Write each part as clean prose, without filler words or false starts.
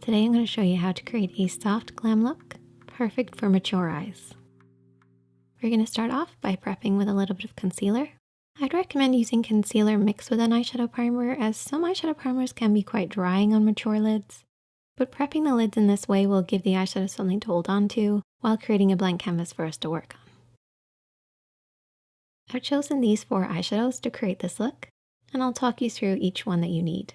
Today I'm going to show you how to create a soft glam look, perfect for mature eyes. We're going to start off by prepping with a little bit of concealer. I'd recommend using concealer mixed with an eyeshadow primer, as some eyeshadow primers can be quite drying on mature lids. But prepping the lids in this way will give the eyeshadow something to hold on to while creating a blank canvas for us to work on. I've chosen these 4 eyeshadows to create this look, and I'll talk you through each one that you need.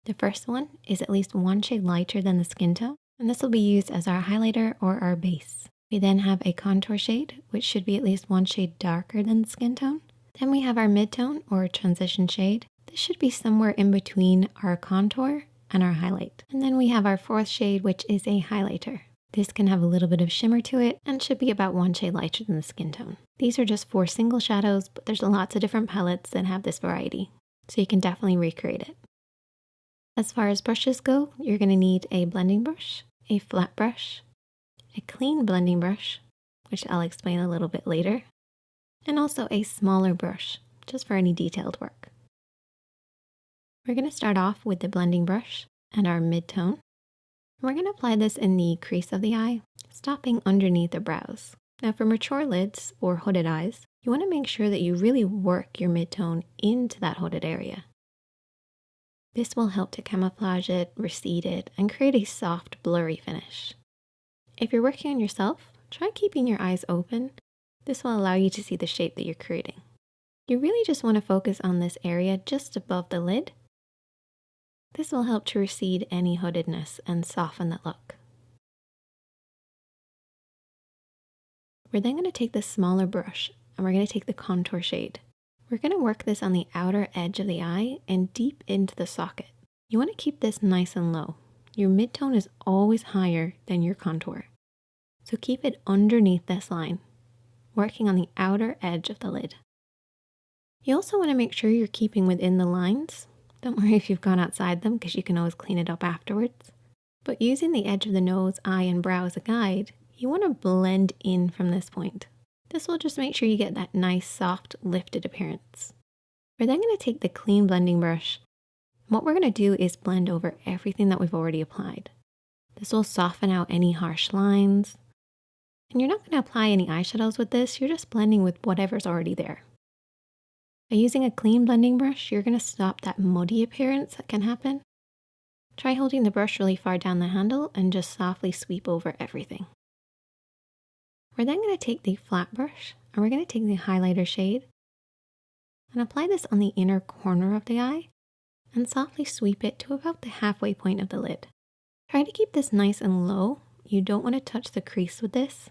The first one is at least 1 shade lighter than the skin tone, and this will be used as our highlighter or our base. We then have a contour shade, which should be at least 1 shade darker than the skin tone. Then we have our mid-tone or transition shade. This should be somewhere in between our contour and our highlight. And then we have our 4th shade, which is a highlighter. This can have a little bit of shimmer to it and should be about 1 shade lighter than the skin tone. These are just 4 single shadows, but there's lots of different palettes that have this variety, so you can definitely recreate it. As far as brushes go, you're going to need a blending brush, a flat brush, a clean blending brush, which I'll explain a little bit later, and also a smaller brush, just for any detailed work. We're going to start off with the blending brush and our mid-tone. We're going to apply this in the crease of the eye, stopping underneath the brows. Now for mature lids or hooded eyes, you want to make sure that you really work your mid-tone into that hooded area. This will help to camouflage it, recede it, and create a soft, blurry finish. If you're working on yourself, try keeping your eyes open. This will allow you to see the shape that you're creating. You really just want to focus on this area just above the lid. This will help to recede any hoodedness and soften the look. We're then going to take this smaller brush and we're going to take the contour shade. We're going to work this on the outer edge of the eye and deep into the socket. You want to keep this nice and low. Your mid-tone is always higher than your contour, so keep it underneath this line, working on the outer edge of the lid. You also want to make sure you're keeping within the lines. Don't worry if you've gone outside them, because you can always clean it up afterwards. But using the edge of the nose, eye, and brow as a guide, you want to blend in from this point. This will just make sure you get that nice, soft, lifted appearance. We're then going to take the clean blending brush. What we're going to do is blend over everything that we've already applied. This will soften out any harsh lines. And you're not going to apply any eyeshadows with this, you're just blending with whatever's already there. By using a clean blending brush, you're going to stop that muddy appearance that can happen. Try holding the brush really far down the handle and just softly sweep over everything. We're then going to take the flat brush and we're going to take the highlighter shade and apply this on the inner corner of the eye and softly sweep it to about the halfway point of the lid. Try to keep this nice and low. You don't want to touch the crease with this.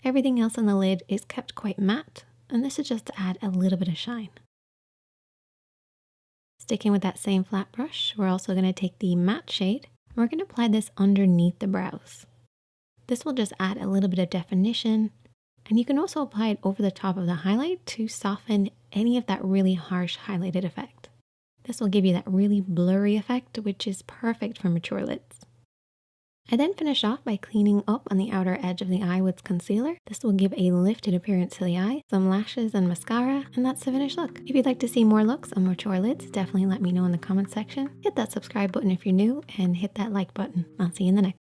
Everything else on the lid is kept quite matte, and this is just to add a little bit of shine. Sticking with that same flat brush, we're also going to take the matte shade and we're going to apply this underneath the brows. This will just add a little bit of definition, and you can also apply it over the top of the highlight to soften any of that really harsh highlighted effect. This will give you that really blurry effect, which is perfect for mature lids. I then finish off by cleaning up on the outer edge of the eye with concealer. This will give a lifted appearance to the eye, some lashes and mascara, and that's the finished look. If you'd like to see more looks on mature lids, definitely let me know in the comment section. Hit that subscribe button if you're new, and hit that like button. I'll see you in the next.